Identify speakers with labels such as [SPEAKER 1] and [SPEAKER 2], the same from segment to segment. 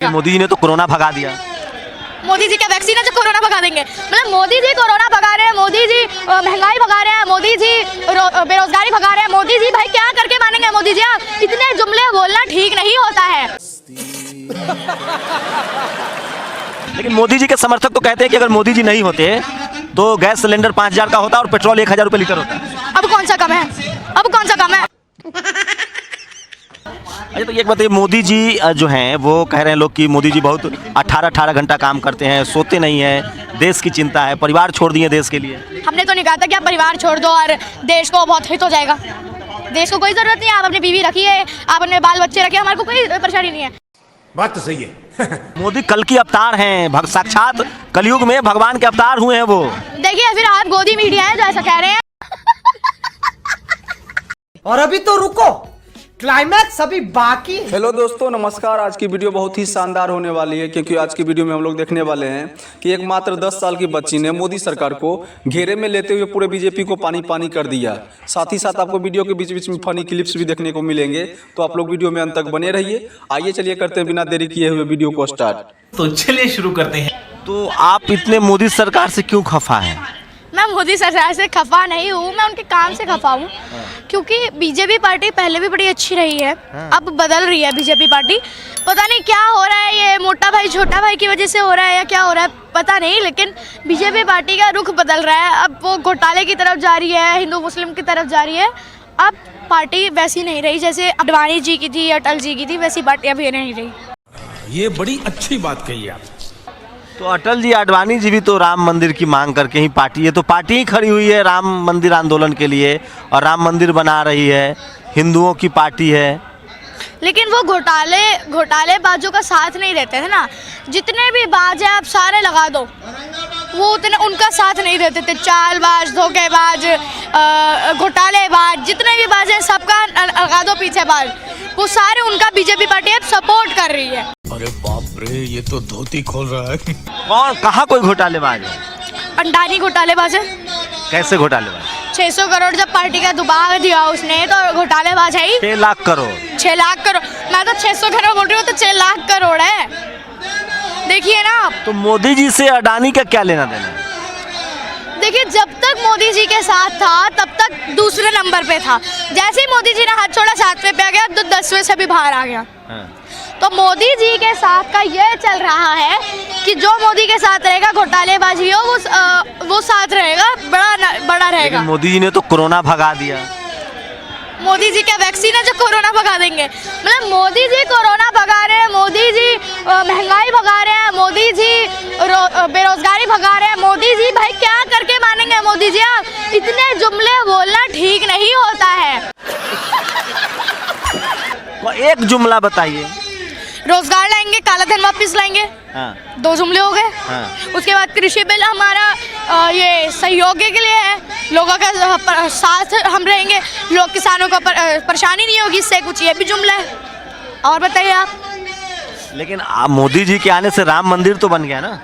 [SPEAKER 1] मोदी जी ने तो कोरोना भगा दिया।
[SPEAKER 2] मोदी जी क्या वैक्सीन है जो कोरोना भगा देंगे? मतलब मोदी जी कोरोना भगा रहे हैं, मोदी जी महंगाई भगा रहे हैं, मोदी जी बेरोजगारी भगा रहे हैं। मोदी जी भाई क्या करके मानेंगे मोदी जी? आप इतने जुमले बोलना ठीक नहीं होता है।
[SPEAKER 1] लेकिन मोदी जी के समर्थक तो कहते हैं कि अगर मोदी जी नहीं होते तो गैस सिलेंडर 5,000 का होता और पेट्रोल 1,000 रुपये लीटर होता।
[SPEAKER 2] अब कौन सा कम है? अब कौन सा कम है?
[SPEAKER 1] अच्छा, तो एक बताइए, मोदी जी जो हैं वो कह रहे हैं लोग कि मोदी जी बहुत 18 घंटा काम करते हैं, सोते नहीं हैं, देश की चिंता है, परिवार छोड़ दिए देश के लिए।
[SPEAKER 2] हमने तो नहीं कहा था कि आप परिवार छोड़ दो और देश को बहुत हित हो जाएगा। देश को कोई जरूरत नहीं है, आप अपनी बीवी रखिए, आप अपने बाल बच्चे रखिए, हमारे को कोई परेशानी नहीं है।
[SPEAKER 3] बात तो सही है।
[SPEAKER 1] मोदी कल की अवतार हैं, साक्षात कलयुग में भगवान के अवतार हुए हैं वो।
[SPEAKER 2] देखिए फिर आप गोदी मीडिया है जो ऐसा कह रहे हैं।
[SPEAKER 4] और अभी तो रुको, क्लाइमैक्स अभी बाकी है।
[SPEAKER 5] हेलो दोस्तों, नमस्कार। आज की वीडियो बहुत ही शानदार होने वाली है, क्योंकि आज की वीडियो में हम लोग देखने वाले हैं कि एक मात्र 10 साल की बच्ची ने मोदी सरकार को घेरे में लेते हुए पूरे बीजेपी को पानी पानी कर दिया। साथ ही साथ आपको वीडियो के बीच बीच में फनी क्लिप्स भी देखने को मिलेंगे, तो आप लोग वीडियो में अंत तक बने रहिए। आइए चलिए करते हैं बिना देरी किए हुए वीडियो को स्टार्ट।
[SPEAKER 6] तो चलिए शुरू करते हैं।
[SPEAKER 1] तो आप इतने मोदी सरकार से क्यों खफा हैं?
[SPEAKER 2] मैं मोदी सरकार से खफा नहीं हूँ, मैं उनके काम से खफा हूँ, क्योंकि बीजेपी पार्टी पहले भी बड़ी अच्छी रही है, अब बदल रही है बीजेपी पार्टी। पता नहीं क्या हो रहा है, ये मोटा भाई छोटा भाई की वजह से हो रहा है या क्या हो रहा है पता नहीं, लेकिन बीजेपी पार्टी का रुख बदल रहा है। अब वो घोटाले की तरफ जा रही है, हिंदू मुस्लिम की तरफ जा रही है। अब पार्टी वैसी नहीं रही जैसे अडवाणी जी की थी, अटल जी की थी, वैसी पार्टी अभी नहीं रही।
[SPEAKER 3] ये बड़ी अच्छी बात कही आप।
[SPEAKER 1] तो अटल जी, आडवाणी जी भी तो राम मंदिर की मांग करके ही पार्टी है, तो पार्टी ही खड़ी हुई है राम मंदिर आंदोलन के लिए और राम मंदिर बना रही है, हिंदुओं की पार्टी है।
[SPEAKER 2] लेकिन वो घोटालेबाजों का साथ नहीं देते थे ना। जितने भी बाज हैं आप सारे लगा दो, वो उतने उनका साथ नहीं देते थे। चालबाज, धोखेबाज, घोटालेबाज, जितने भी बाज हैं सबका लगा दो पीछे बाज, वो सारे उनका बीजेपी पार्टी अब सपोर्ट कर रही है।
[SPEAKER 3] अरे बाप रे, ये तो धोती खोल रहा है।
[SPEAKER 1] कौन, कहाँ कोई घोटालेबाज है?
[SPEAKER 2] अंडानी घोटालेबाज है।
[SPEAKER 1] कैसे घोटालेबाज?
[SPEAKER 2] 600 करोड़ जब पार्टी का दुबा दिया उसने तो घोटालेबाज है ही।
[SPEAKER 1] 6 लाख करोड़।
[SPEAKER 2] 6 लाख करोड़, मैं तो 600 करोड़ बोल रही हूँ, तो 6 लाख करोड़ है। देखिए ना आप।
[SPEAKER 1] तो मोदी जी से अडानी का क्या लेना देना?
[SPEAKER 2] देखिए, जब तक मोदी जी के साथ था तब तक दूसरे नंबर पे था। जैसे ही मोदी जी ने हाथ छोड़ा 7वें पे आ गया, तो 10वें से भी बाहर आ गया। तो मोदी जी के साथ का ये चल रहा है कि जो मोदी के साथ रहेगा, घोटालेबाजी हो, वो साथ रहेगा, बड़ा रहेगा।
[SPEAKER 1] मोदी जी ने तो कोरोना भगा दिया।
[SPEAKER 2] मोदी जी क्या वैक्सीन है जो कोरोना भगा देंगे? मतलब मोदी जी कोरोना भगा रहे हैं, मोदी जी महंगाई भगा रहे हैं, मोदी जी बेरोजगारी भगा रहे हैं। मोदी जी भाई क्या करके मानेंगे मोदी जी? आप इतने जुमले बोलना ठीक नहीं होता है।
[SPEAKER 1] एक जुमला बताइए।
[SPEAKER 2] रोजगार लाएंगे, काला धन वापस लाएंगे।
[SPEAKER 1] हाँ।
[SPEAKER 2] 2 जुमले हो गए।
[SPEAKER 1] हाँ।
[SPEAKER 2] उसके बाद कृषि बिल हमारा ये सहयोग के लिए है, लोगों का साथ हम रहेंगे, लोग किसानों को परेशानी नहीं होगी इससे, कुछ ये भी जुमला है। और बताइए आप।
[SPEAKER 1] लेकिन मोदी जी के आने से राम मंदिर तो बन गया ना?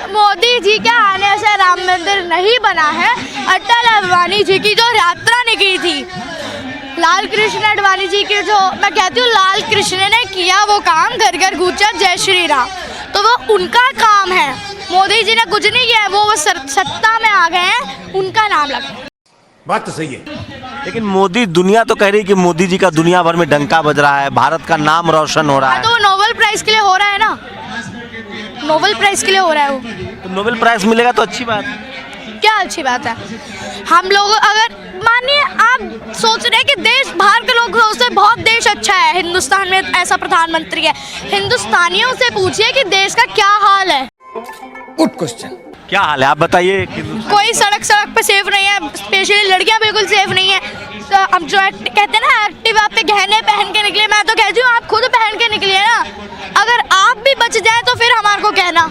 [SPEAKER 2] मोदी जी के आने से राम मंदिर नहीं बना है, अटल अडवाणी जी की जो यात्रा निकली थी, लाल कृष्ण अडवाणी जी की, जो मैं कहती हूँ लाल कृष्ण ने किया वो काम, घर घर गूंजा जय श्री राम, तो वो उनका काम है। मोदी जी ने कुछ नहीं किया है, वो सत्ता में आ गए हैं, उनका नाम लगा।
[SPEAKER 3] बात तो सही है।
[SPEAKER 1] लेकिन मोदी, दुनिया तो कह रही है कि मोदी जी का दुनिया भर में डंका बज रहा है, भारत का नाम रोशन हो रहा है।
[SPEAKER 2] तो वो नोबेल प्राइज के लिए हो रहा है ना, नोबेल प्राइज के लिए हो रहा है वो।
[SPEAKER 1] तो नोबेल प्राइज मिलेगा तो अच्छी बात है।
[SPEAKER 2] क्या अच्छी बात है? हम लोग अगर मानिए आप सोच रहे हैं कि देश बाहर के लोग सोचते हैं बहुत देश अच्छा है, हिंदुस्तान में ऐसा प्रधानमंत्री है, हिंदुस्तानियों से पूछिए कि देश का क्या हाल है।
[SPEAKER 4] Good question.
[SPEAKER 1] क्या हाल है आप बताइए।
[SPEAKER 2] कोई सड़क पे सेफ नहीं है, स्पेशली लड़कियां बिल्कुल सेफ नहीं है। तो अब जो कहते हैं ना एक्टिवा पे गहने पहन के निकले, मैं तो कहती हूँ आप खुद पहन के निकलिए ना। अगर आप भी बच जाए तो फिर हमारे को कहना।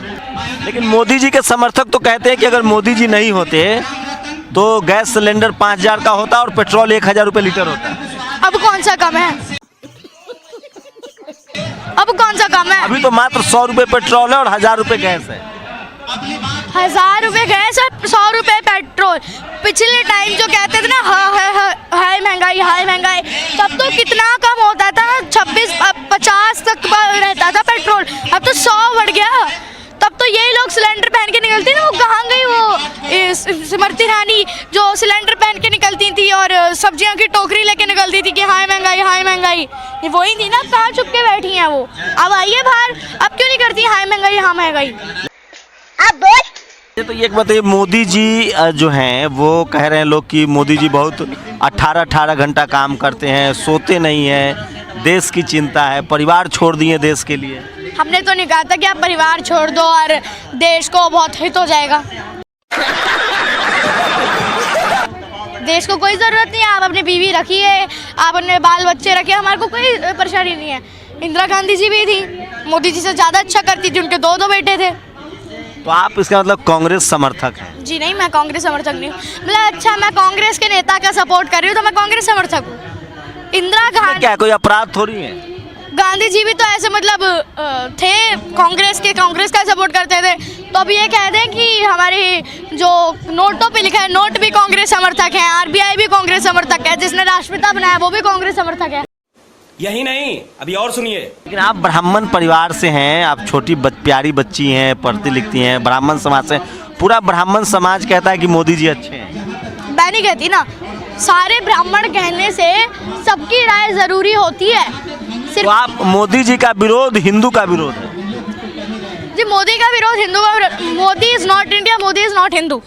[SPEAKER 1] लेकिन मोदी जी के समर्थक तो कहते हैं कि अगर मोदी जी नहीं होते तो गैस सिलेंडर 5,000 का होता और पेट्रोल 1,000 रुपये लीटर होता।
[SPEAKER 2] अब कौन सा कम है? अब कौन सा कम है?
[SPEAKER 1] अभी तो मात्र 100 रुपये पेट्रोल है और 1,000 रुपये गैस है।
[SPEAKER 2] 1000 रुपये गैस और 100 रुपये पेट्रोल। पिछले टाइम जो कहते थे ना हाय महंगाई, तब तो कितना कम होता था, 26 50 तक रहता था पेट्रोल, अब तो 100 बढ़ गया। तब तो यही लोग सिलेंडर पहन के निकलती ना, वो कहाँ गई वो स्मृति ईरानी जो सिलेंडर पहन के निकलती थी और सब्जियों की टोकरी लेके निकलती थी कि हाय महंगाई हाय महंगाई, ये वही थी ना, कहाँ छुप के बैठी हैं वो। अब आइए बाहर, अब क्यों नहीं करती हाय महंगाई हाँ महंगाई।
[SPEAKER 1] ये तो एक बताइए, मोदी जी जो हैं वो कह रहे हैं लोग कि मोदी जी बहुत 18-18 घंटा काम करते हैं, सोते नहीं हैं, देश की चिंता है, परिवार छोड़ दिए देश के लिए।
[SPEAKER 2] हमने तो नहीं कहा था कि आप परिवार छोड़ दो और देश को बहुत हित हो जाएगा। देश को कोई ज़रूरत नहीं है, आप अपनी बीवी रखिए, आप अपने बाल बच्चे रखिए, हमारे को कोई परेशानी नहीं है। इंदिरा गांधी जी भी थी, मोदी जी से ज़्यादा अच्छा करती थी, उनके 2 बेटे थे।
[SPEAKER 1] तो आप इसका मतलब कांग्रेस समर्थक हैं?
[SPEAKER 2] जी नहीं, मैं कांग्रेस समर्थक नहीं हूँ। मतलब अच्छा, मैं कांग्रेस के नेता का सपोर्ट कर रही हूँ तो मैं कांग्रेस समर्थक हूँ। इंदिरा गांधी
[SPEAKER 1] क्या कोई अपराध थोड़ी है?
[SPEAKER 2] गांधी जी भी तो ऐसे मतलब थे कांग्रेस का सपोर्ट करते थे, तो अब ये कह दें कि हमारी जो नोटों पे लिखा है नोट भी कांग्रेस समर्थक है, आरबीआई भी कांग्रेस समर्थक है, जिसने राष्ट्रपिता बनाया वो भी कांग्रेस समर्थक है।
[SPEAKER 7] यही नहीं, अभी और सुनिए।
[SPEAKER 1] लेकिन आप ब्राह्मण परिवार से हैं, आप छोटी प्यारी बच्ची हैं, पढ़ती लिखती हैं, ब्राह्मण समाज से, पूरा ब्राह्मण समाज कहता है कि मोदी जी अच्छे हैं।
[SPEAKER 2] मैं नहीं कहती ना, सारे ब्राह्मण कहने से सबकी राय जरूरी होती है।
[SPEAKER 1] तो आप मोदी जी का विरोध हिंदू का विरोध है?
[SPEAKER 2] जी मोदी का विरोध हिंदू का विरोध, Modi is not India, Modi is not Hindu.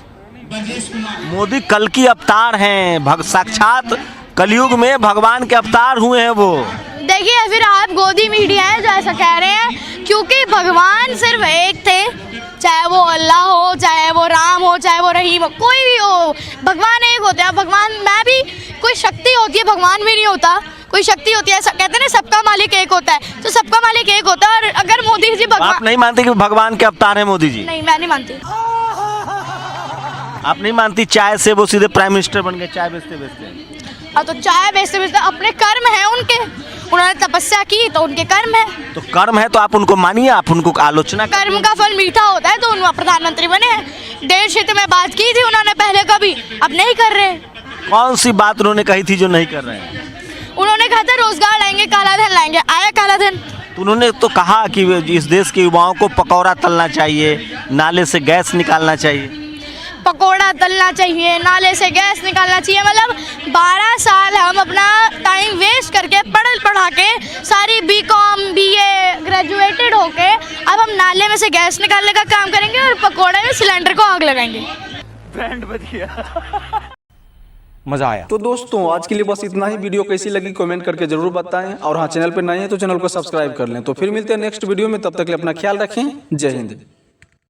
[SPEAKER 1] Modi कल की अवतार हैं, साक्षात कलयुग में भगवान के अवतार हुए हैं वो।
[SPEAKER 2] देखिए फिर आप गोदी मीडिया है जो ऐसा कह रहे हैं, क्योंकि भगवान सिर्फ एक थे, चाहे वो अल्लाह हो, चाहे वो राम हो, चाहे वो रहीम हो, कोई भी हो, भगवान एक होते हैं। भगवान में भी कोई शक्ति होती है, भगवान भी नहीं होता, कोई शक्ति होती है। कहते हैं ना सबका मालिक एक होता है, तो सबका मालिक एक होता है। और अगर मोदी जी
[SPEAKER 1] आप नहीं मानते कि भगवान के अवतार हैं मोदी जी?
[SPEAKER 2] नहीं, मैं नहीं मानती।
[SPEAKER 1] आप नहीं मानती चाय से वो सीधे प्राइम मिनिस्टर बन गए, चाय बेचते बेचते?
[SPEAKER 2] तो चाय बेचते बेचते अपने कर्म है उनके, उन्होंने तपस्या की तो उनके कर्म है।
[SPEAKER 1] तो कर्म है तो आप उनको मानिए, आप उनको आलोचना करिए।
[SPEAKER 2] कर्म का फल मीठा होता है, तो उन्होंने प्रधानमंत्री बने हैं। देश हित में बात की थी उन्होंने पहले कभी, अब नहीं कर रहे।
[SPEAKER 1] कौन सी बात उन्होंने कही थी जो नहीं कर रहे हैं?
[SPEAKER 2] उन्होंने कहा था रोजगार लाएंगे, काला धन लाएंगे, आया काला धन।
[SPEAKER 1] तो उन्होंने तो कहा कि इस देश के युवाओं को पकौड़ा तलना चाहिए, नाले से गैस निकालना चाहिए।
[SPEAKER 2] पकोड़ा तलना चाहिए, नाले से गैस निकालना चाहिए। मतलब 12 साल हम अपना टाइम वेस्ट करके पढ़ा के सारी BCom BA ग्रेजुएटेड होके अब हम नाले में से गैस निकालने का काम करेंगे और पकोड़े में सिलेंडर को आग लगाएंगे।
[SPEAKER 1] बैंड बज गया।
[SPEAKER 5] मजा आया। तो दोस्तों आज के लिए बस इतना ही। वीडियो कैसी लगी कमेंट करके जरूर बताएं, और हाँ चैनल पर नए हैं तो चैनल को सब्सक्राइब कर लें। तो फिर मिलते हैं नेक्स्ट वीडियो में, तब तक के लिए अपना ख्याल रखें। जय हिंद।